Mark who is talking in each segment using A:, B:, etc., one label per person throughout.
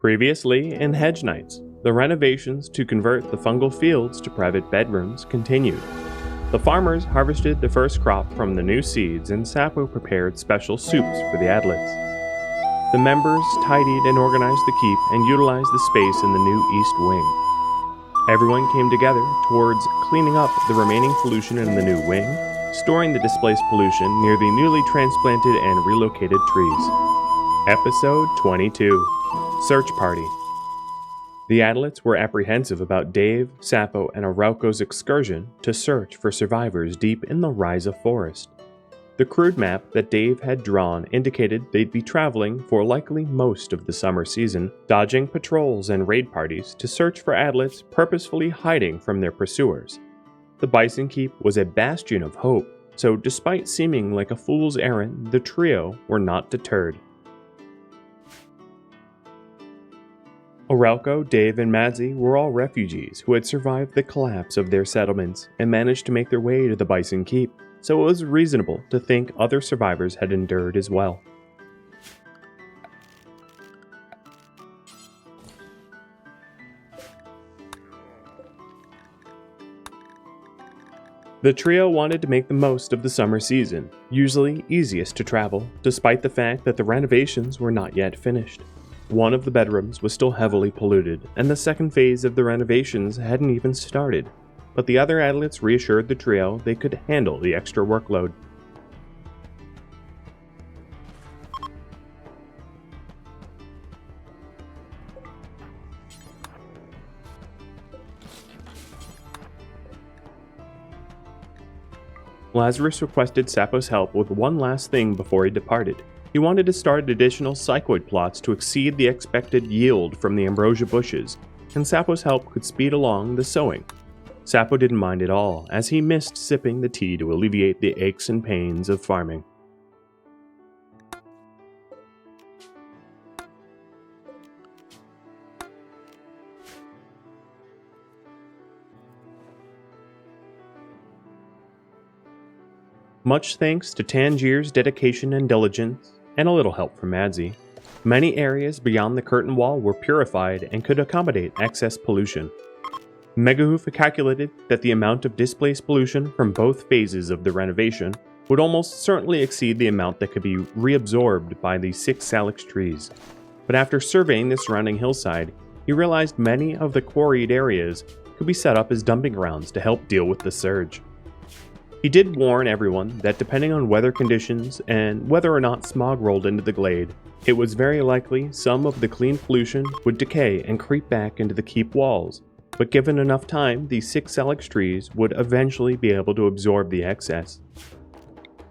A: Previously in Hedge Knights, the renovations to convert the fungal fields to private bedrooms continued. The farmers harvested the first crop from the new seeds and Sapo prepared special soups for the adlets. The members tidied and organized the keep and utilized the space in the new east wing. Everyone came together towards cleaning up the remaining pollution in the new wing, storing the displaced pollution near the newly transplanted and relocated trees. Episode 22. Search Party. The Adlets were apprehensive about Dave, Sapo, and Arauco's excursion to search for survivors deep in the Ryza forest. The crude map that Dave had drawn indicated they'd be traveling for likely most of the summer season, dodging patrols and raid parties to search for Adlets purposefully hiding from their pursuers. The Bison Keep was a bastion of hope, so despite seeming like a fool's errand, the trio were not deterred. Arauco, Dave, and Madzi were all refugees who had survived the collapse of their settlements and managed to make their way to the Bison Keep, so it was reasonable to think other survivors had endured as well. The trio wanted to make the most of the summer season, usually easiest to travel, despite the fact that the renovations were not yet finished. One of the bedrooms was still heavily polluted, and the second phase of the renovations hadn't even started, but the other Adlets reassured the trio they could handle the extra workload. Lazarus requested Sapo's help with one last thing before he departed. He wanted to start additional psychoid plots to exceed the expected yield from the ambrosia bushes, and Sapo's help could speed along the sowing. Sapo didn't mind at all, as he missed sipping the tea to alleviate the aches and pains of farming. Much thanks to Tangier's dedication and diligence, and a little help from Madzi, many areas beyond the curtain wall were purified and could accommodate excess pollution. Megahoof calculated that the amount of displaced pollution from both phases of the renovation would almost certainly exceed the amount that could be reabsorbed by the 6 salix trees. But after surveying the surrounding hillside, he realized many of the quarried areas could be set up as dumping grounds to help deal with the surge. He did warn everyone that depending on weather conditions and whether or not smog rolled into the glade, it was very likely some of the clean pollution would decay and creep back into the keep walls, but given enough time, the 6 salix trees would eventually be able to absorb the excess.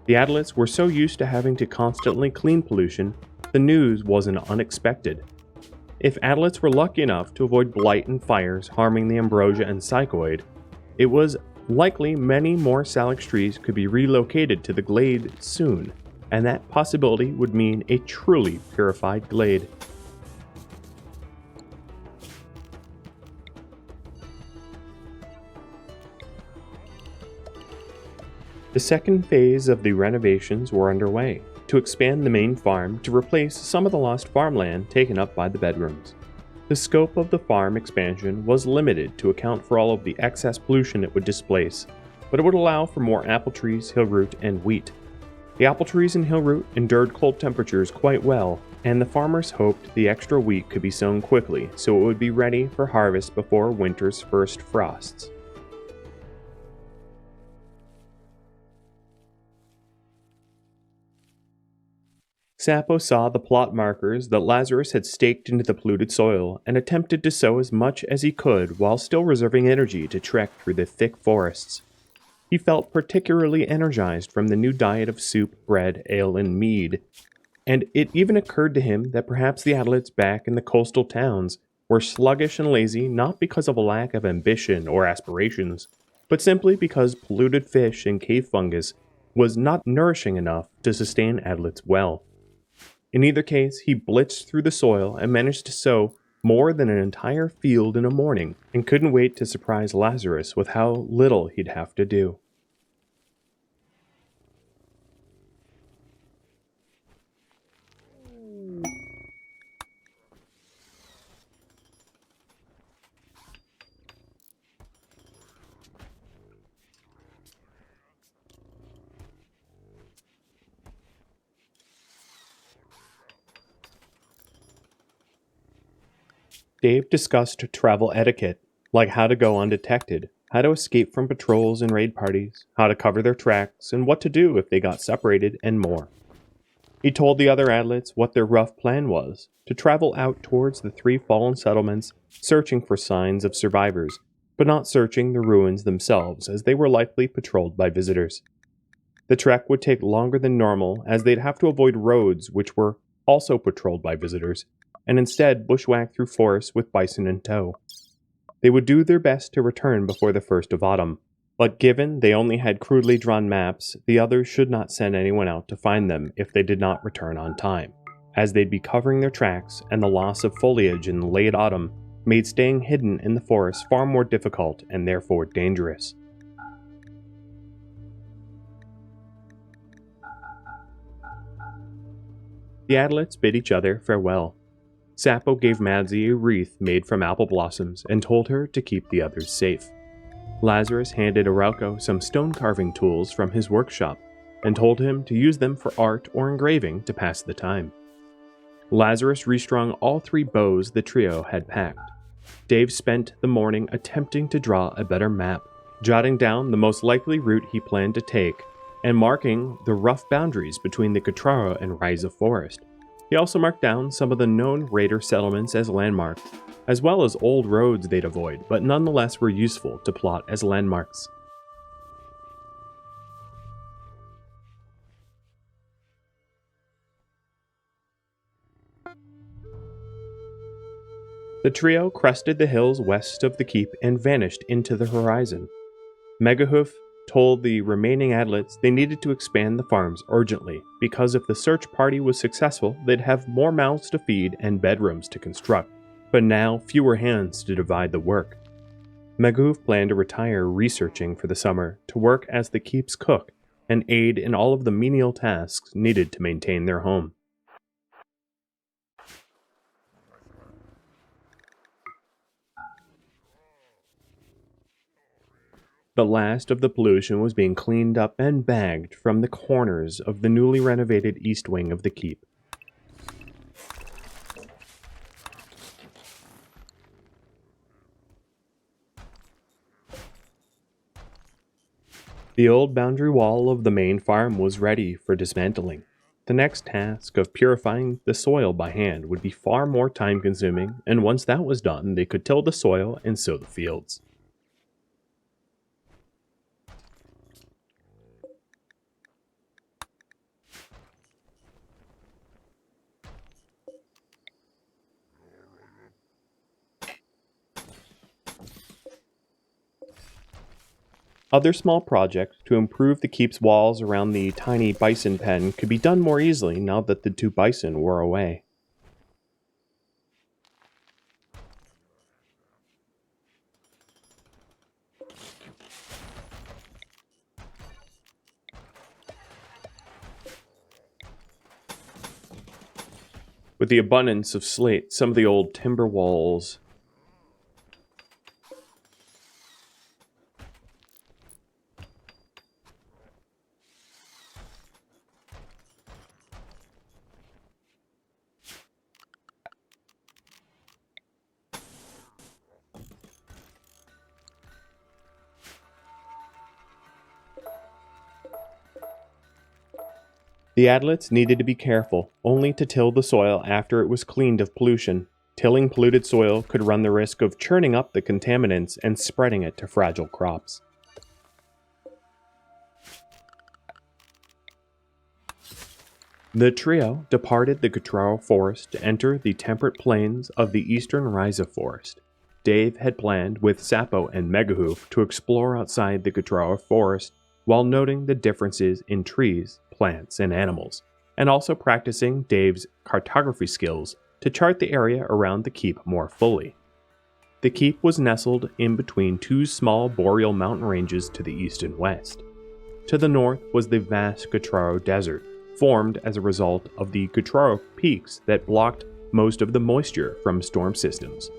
A: The Adlets were so used to having to constantly clean pollution, the news wasn't unexpected. If Adlets were lucky enough to avoid blight and fires harming the ambrosia and psychoid, it was likely many more salix trees could be relocated to the glade soon, and that possibility would mean a truly purified glade. The second phase of the renovations were underway, to expand the main farm to replace some of the lost farmland taken up by the bedrooms. The scope of the farm expansion was limited to account for all of the excess pollution it would displace, but it would allow for more apple trees, hillroot, and wheat. The apple trees and hillroot endured cold temperatures quite well, and the farmers hoped the extra wheat could be sown quickly so it would be ready for harvest before winter's first frosts. Sapo saw the plot markers that Lazarus had staked into the polluted soil and attempted to sow as much as he could while still reserving energy to trek through the thick forests. He felt particularly energized from the new diet of soup, bread, ale, and mead, and it even occurred to him that perhaps the Adlets back in the coastal towns were sluggish and lazy not because of a lack of ambition or aspirations, but simply because polluted fish and cave fungus was not nourishing enough to sustain Adlets well. In either case, he blitzed through the soil and managed to sow more than an entire field in a morning, and couldn't wait to surprise Lazarus with how little he'd have to do. Dave discussed travel etiquette, like how to go undetected, how to escape from patrols and raid parties, how to cover their tracks, and what to do if they got separated, and more. He told the other adlets what their rough plan was, to travel out towards the 3 fallen settlements, searching for signs of survivors, but not searching the ruins themselves, as they were likely patrolled by visitors. The trek would take longer than normal, as they'd have to avoid roads which were also patrolled by visitors, and instead bushwhack through forests with bison in tow. They would do their best to return before the 1st of autumn, but given they only had crudely drawn maps, the others should not send anyone out to find them if they did not return on time, as they'd be covering their tracks, and the loss of foliage in late autumn made staying hidden in the forest far more difficult and therefore dangerous. The adlets bid each other farewell. Sapo gave Madzi a wreath made from apple blossoms and told her to keep the others safe. Lazarus handed Arauco some stone carving tools from his workshop and told him to use them for art or engraving to pass the time. Lazarus restrung all 3 bows the trio had packed. Dave spent the morning attempting to draw a better map, jotting down the most likely route he planned to take, and marking the rough boundaries between the Catrara and Ryza forest. He also marked down some of the known raider settlements as landmarks, as well as old roads they'd avoid, but nonetheless were useful to plot as landmarks. The trio crested the hills west of the keep and vanished into the horizon. Megahoof told the remaining adlets they needed to expand the farms urgently, because if the search party was successful, they'd have more mouths to feed and bedrooms to construct, but now fewer hands to divide the work. Megahoof planned to retire researching for the summer to work as the keep's cook and aid in all of the menial tasks needed to maintain their home. The last of the pollution was being cleaned up and bagged from the corners of the newly renovated east wing of the keep. The old boundary wall of the main farm was ready for dismantling. The next task of purifying the soil by hand would be far more time-consuming, and once that was done, they could till the soil and sow the fields. Other small projects to improve the keep's walls around the tiny bison pen could be done more easily now that the 2 bison were away. With the abundance of slate, some of the old timber walls The adlets needed to be careful, only to till the soil after it was cleaned of pollution. Tilling polluted soil could run the risk of churning up the contaminants and spreading it to fragile crops. The trio departed the Catrara forest to enter the temperate plains of the eastern Ryza forest. Dave had planned with Sapo and Megahoof to explore outside the Catrara forest while noting the differences in trees, plants, and animals, and also practicing Dave's cartography skills to chart the area around the keep more fully. The keep was nestled in between 2 small boreal mountain ranges to the east and west. To the north was the vast Catrara Desert, formed as a result of the Catrara peaks that blocked most of the moisture from storm systems.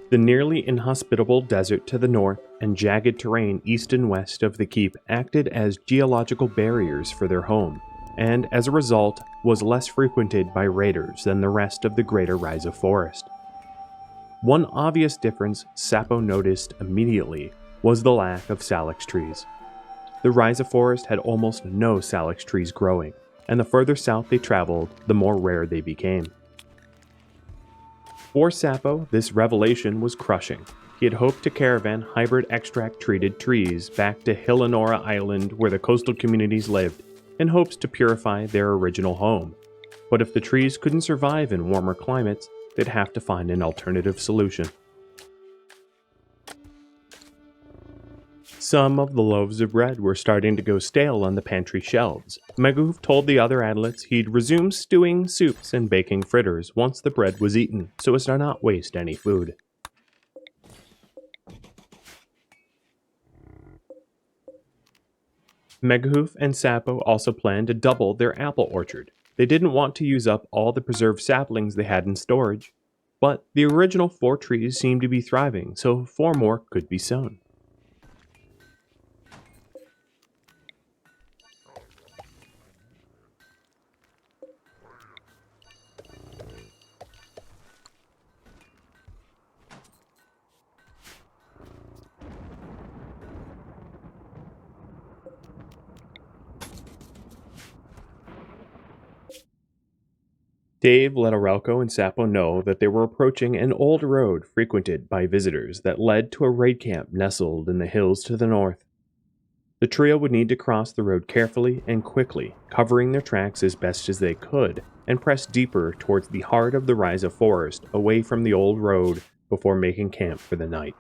A: The nearly inhospitable desert to the north and jagged terrain east and west of the keep acted as geological barriers for their home, and as a result was less frequented by raiders than the rest of the greater Ryza forest. One obvious difference Sapo noticed immediately was the lack of salix trees. The Rhizah forest had almost no salix trees growing, and the further south they traveled, the more rare they became. For Sapo, this revelation was crushing. He had hoped to caravan hybrid extract treated trees back to Hilanora Island where the coastal communities lived, in hopes to purify their original home. But if the trees couldn't survive in warmer climates, they'd have to find an alternative solution. Some of the loaves of bread were starting to go stale on the pantry shelves. Meguhoof told the other adlets he'd resume stewing soups and baking fritters once the bread was eaten, so as to not waste any food. Meguhoof and Sapo also planned to double their apple orchard. They didn't want to use up all the preserved saplings they had in storage, but the original 4 trees seemed to be thriving, so 4 more could be sown. Dave let Arelco and Sapo know that they were approaching an old road frequented by visitors that led to a raid camp nestled in the hills to the north. The trio would need to cross the road carefully and quickly, covering their tracks as best as they could, and press deeper towards the heart of the Rhizah forest away from the old road before making camp for the night.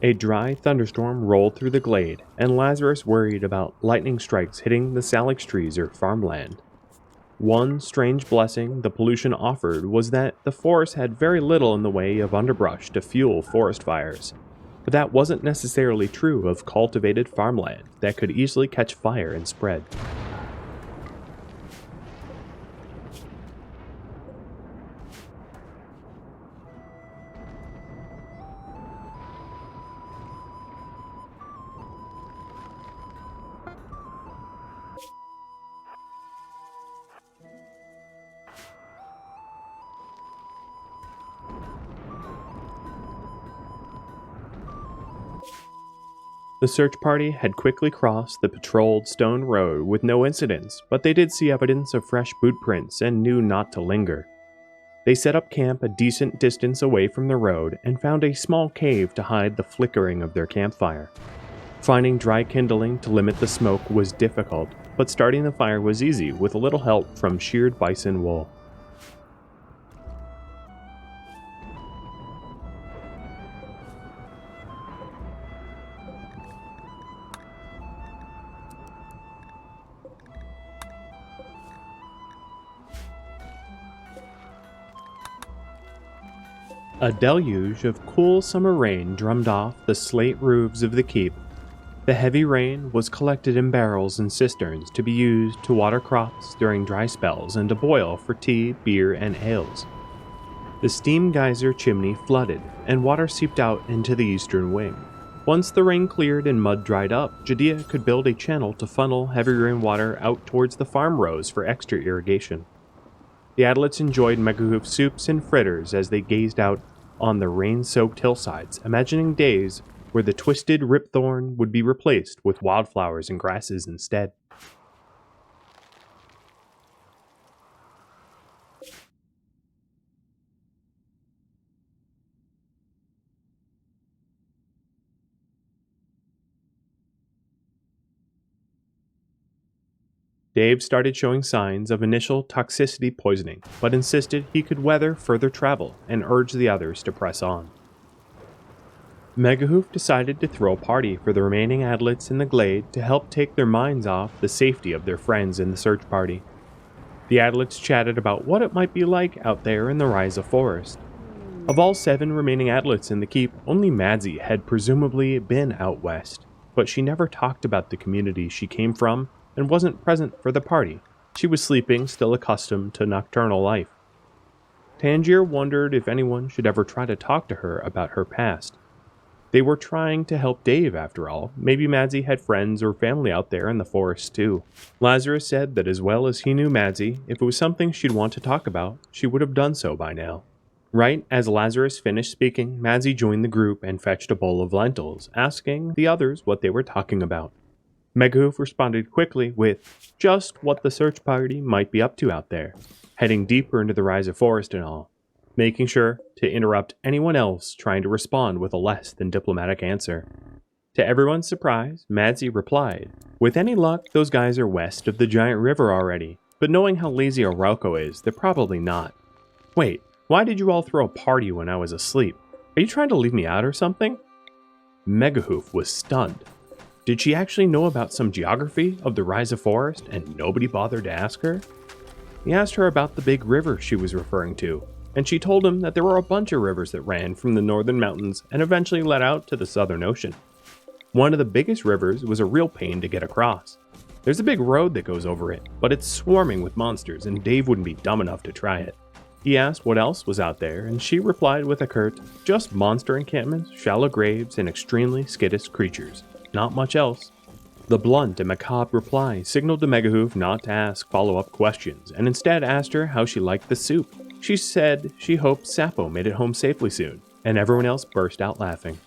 A: A dry thunderstorm rolled through the glade, and Lazarus worried about lightning strikes hitting the salix trees or farmland. One strange blessing the pollution offered was that the forest had very little in the way of underbrush to fuel forest fires, but that wasn't necessarily true of cultivated farmland that could easily catch fire and spread. The search party had quickly crossed the patrolled stone road with no incidents, but they did see evidence of fresh boot prints and knew not to linger. They set up camp a decent distance away from the road and found a small cave to hide the flickering of their campfire. Finding dry kindling to limit the smoke was difficult, but starting the fire was easy with a little help from sheared bison wool. A deluge of cool summer rain drummed off the slate roofs of the keep. The heavy rain was collected in barrels and cisterns to be used to water crops during dry spells and to boil for tea, beer, and ales. The steam geyser chimney flooded, and water seeped out into the eastern wing. Once the rain cleared and mud dried up, Judea could build a channel to funnel heavy rainwater out towards the farm rows for extra irrigation. The adlets enjoyed Megahoof soups and fritters as they gazed out on the rain-soaked hillsides, imagining days where the twisted ripthorn would be replaced with wildflowers and grasses instead. Dave started showing signs of initial toxicity poisoning, but insisted he could weather further travel and urged the others to press on. Megahoof decided to throw a party for the remaining adlets in the glade to help take their minds off the safety of their friends in the search party. The adlets chatted about what it might be like out there in the Rhizah forest. Of all 7 remaining adlets in the keep, only Madzi had presumably been out west, but she never talked about the community she came from and wasn't present for the party. She was sleeping, still accustomed to nocturnal life. Tangier wondered if anyone should ever try to talk to her about her past. They were trying to help Dave after all. Maybe Madsy had friends or family out there in the forest too. Lazarus said that as well as he knew Madsy, if it was something she'd want to talk about, she would have done so by now. Right as Lazarus finished speaking, Madsy joined the group and fetched a bowl of lentils, asking the others what they were talking about. Megahoof responded quickly with just what the search party might be up to out there, heading deeper into the rise of forest and all, making sure to interrupt anyone else trying to respond with a less than diplomatic answer. To everyone's surprise, Madsy replied, "With any luck, those guys are west of the giant river already, but knowing how lazy Arauco is, they're probably not. Wait, why did you all throw a party when I was asleep? Are you trying to leave me out or something?" Megahoof was stunned. Did she actually know about some geography of the rise of forest and nobody bothered to ask her? He asked her about the big river she was referring to, and she told him that there were a bunch of rivers that ran from the northern mountains and eventually led out to the southern ocean. One of the biggest rivers was a real pain to get across. There's a big road that goes over it, but it's swarming with monsters and Dave wouldn't be dumb enough to try it. He asked what else was out there, and she replied with a curt, "Just monster encampments, shallow graves, and extremely skittish creatures. Not much else." The blunt and macabre reply signaled to Megahoof not to ask follow-up questions, and instead asked her how she liked the soup. She said she hoped Sapo made it home safely soon, and everyone else burst out laughing.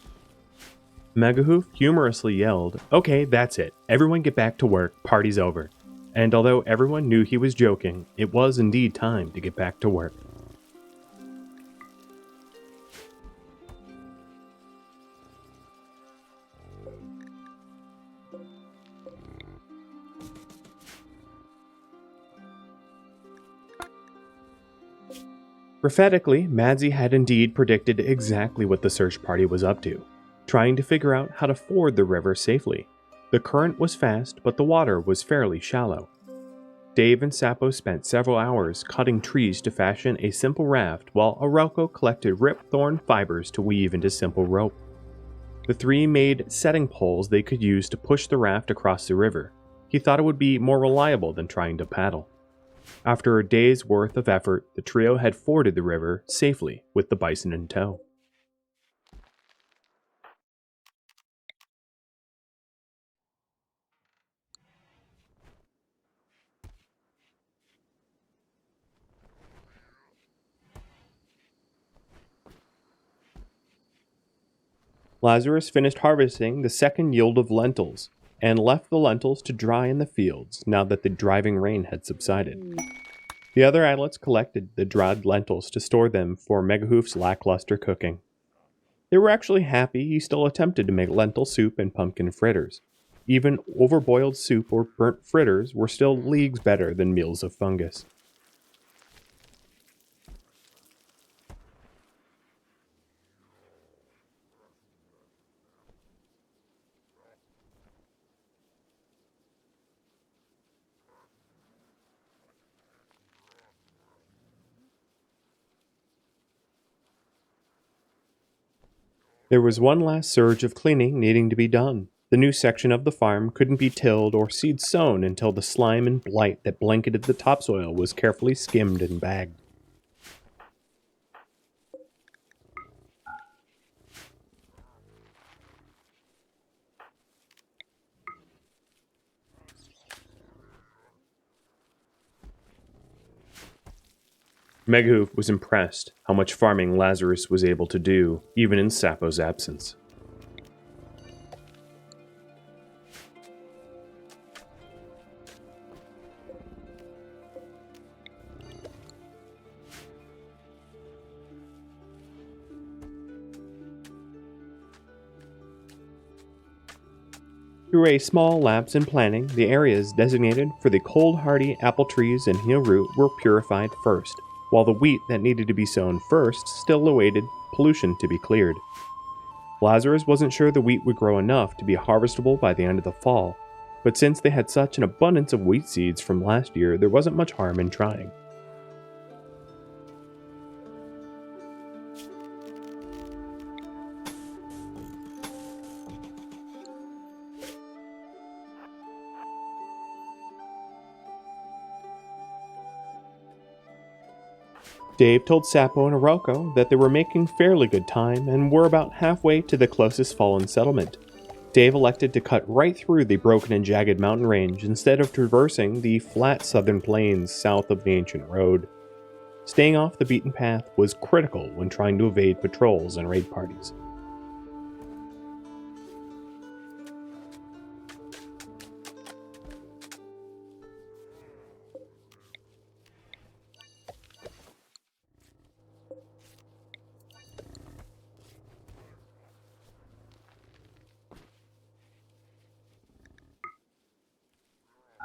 A: Megahoof humorously yelled, "Okay, that's it. Everyone get back to work, party's over." And although everyone knew he was joking, it was indeed time to get back to work. Prophetically, Madsy had indeed predicted exactly what the search party was up to, trying to figure out how to ford the river safely. The current was fast, but the water was fairly shallow. Dave and Sapo spent several hours cutting trees to fashion a simple raft, while Arauco collected ripthorn fibers to weave into simple rope. The three made setting poles they could use to push the raft across the river. He thought it would be more reliable than trying to paddle. After a day's worth of effort, the trio had forded the river safely with the bison in tow. Lazarus finished harvesting the second yield of lentils, and left the lentils to dry in the fields now that the driving rain had subsided. The other adults collected the dried lentils to store them for Megahoof's lackluster cooking. They were actually happy he still attempted to make lentil soup and pumpkin fritters. Even overboiled soup or burnt fritters were still leagues better than meals of fungus. There was one last surge of cleaning needing to be done. The new section of the farm couldn't be tilled or seeds sown until the slime and blight that blanketed the topsoil was carefully skimmed and bagged. Megahoof was impressed how much farming Lazarus was able to do, even in Sapo's absence. Through a small lapse in planning, the areas designated for the cold-hardy apple trees and heel root were purified first, while the wheat that needed to be sown first still awaited pollution to be cleared. Lazarus wasn't sure the wheat would grow enough to be harvestable by the end of the fall, but since they had such an abundance of wheat seeds from last year, there wasn't much harm in trying. Dave told Sapo and Arauco that they were making fairly good time and were about halfway to the closest fallen settlement. Dave elected to cut right through the broken and jagged mountain range instead of traversing the flat southern plains south of the ancient road. Staying off the beaten path was critical when trying to evade patrols and raid parties.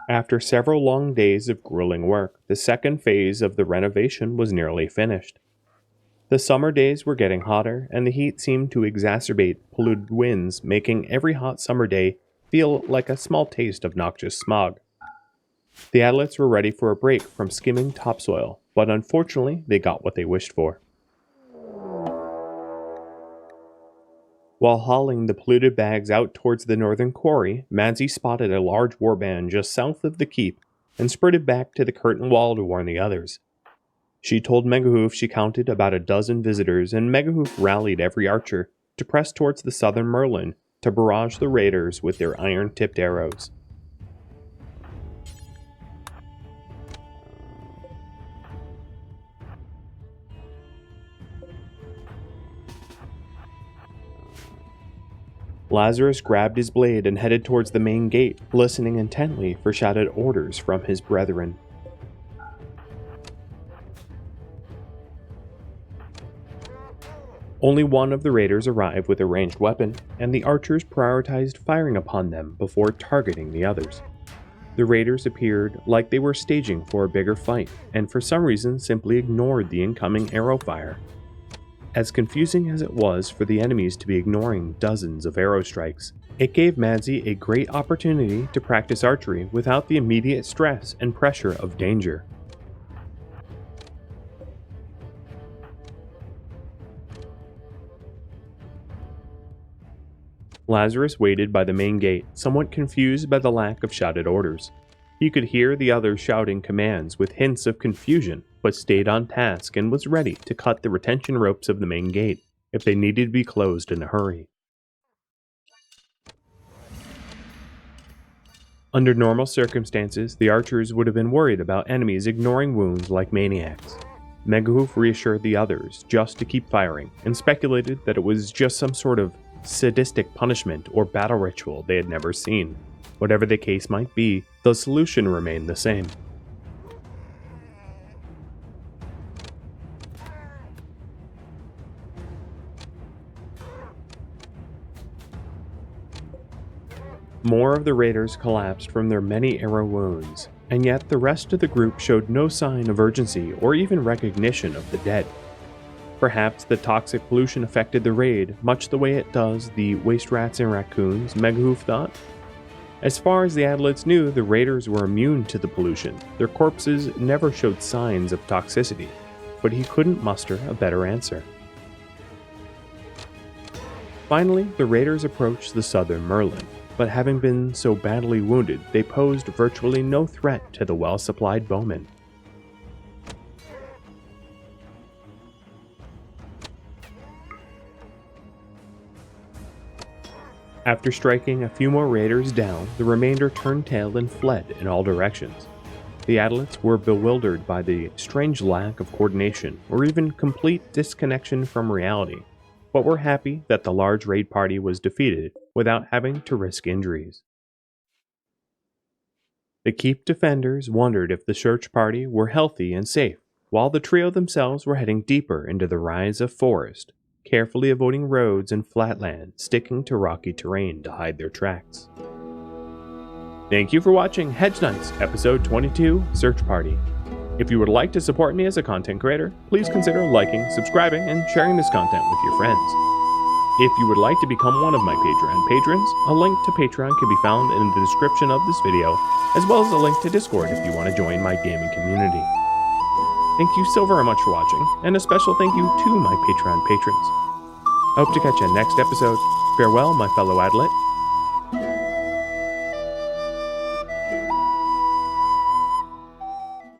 A: After several long days of grueling work, the second phase of the renovation was nearly finished. The summer days were getting hotter, and the heat seemed to exacerbate polluted winds, making every hot summer day feel like a small taste of noxious smog. The Adlets were ready for a break from skimming topsoil, but unfortunately they got what they wished for. While hauling the polluted bags out towards the northern quarry, Madzi spotted a large warband just south of the keep and sprinted back to the curtain wall to warn the others. She told Megahoof she counted about a dozen visitors, and Megahoof rallied every archer to press towards the southern Merlin to barrage the raiders with their iron-tipped arrows. Lazarus grabbed his blade and headed towards the main gate, listening intently for shouted orders from his brethren. Only one of the raiders arrived with a ranged weapon, and the archers prioritized firing upon them before targeting the others. The raiders appeared like they were staging for a bigger fight, and for some reason simply ignored the incoming arrow fire. As confusing as it was for the enemies to be ignoring dozens of arrow strikes, it gave Madzi a great opportunity to practice archery without the immediate stress and pressure of danger. Lazarus waited by the main gate, somewhat confused by the lack of shouted orders. He could hear the others shouting commands with hints of confusion, but stayed on task and was ready to cut the retention ropes of the main gate if they needed to be closed in a hurry. Under normal circumstances, the archers would have been worried about enemies ignoring wounds like maniacs. Megahoof reassured the others just to keep firing, and speculated that it was just some sort of sadistic punishment or battle ritual they had never seen. Whatever the case might be, the solution remained the same. More of the raiders collapsed from their many arrow wounds, and yet the rest of the group showed no sign of urgency or even recognition of the dead. Perhaps the toxic pollution affected the raid much the way it does the waste rats and raccoons, Megahoof thought. As far as the Adlets knew, the raiders were immune to the pollution. Their corpses never showed signs of toxicity, but he couldn't muster a better answer. Finally, the raiders approached the southern Merlin, but having been so badly wounded, they posed virtually no threat to the well-supplied bowmen. After striking a few more raiders down, the remainder turned tail and fled in all directions. The Adlets were bewildered by the strange lack of coordination or even complete disconnection from reality, but were happy that the large raid party was defeated without having to risk injuries. The keep defenders wondered if the search party were healthy and safe, while the trio themselves were heading deeper into the rise of forest, carefully avoiding roads and flatland, sticking to rocky terrain to hide their tracks. Thank you for watching Hedge Knights, Episode 22, Search Party. If you would like to support me as a content creator, please consider liking, subscribing, and sharing this content with your friends. If you would like to become one of my Patreon patrons, a link to Patreon can be found in the description of this video, as well as a link to Discord if you want to join my gaming community. Thank you so very much for watching, and a special thank you to my Patreon patrons. I hope to catch you next episode. Farewell, my fellow Adlet.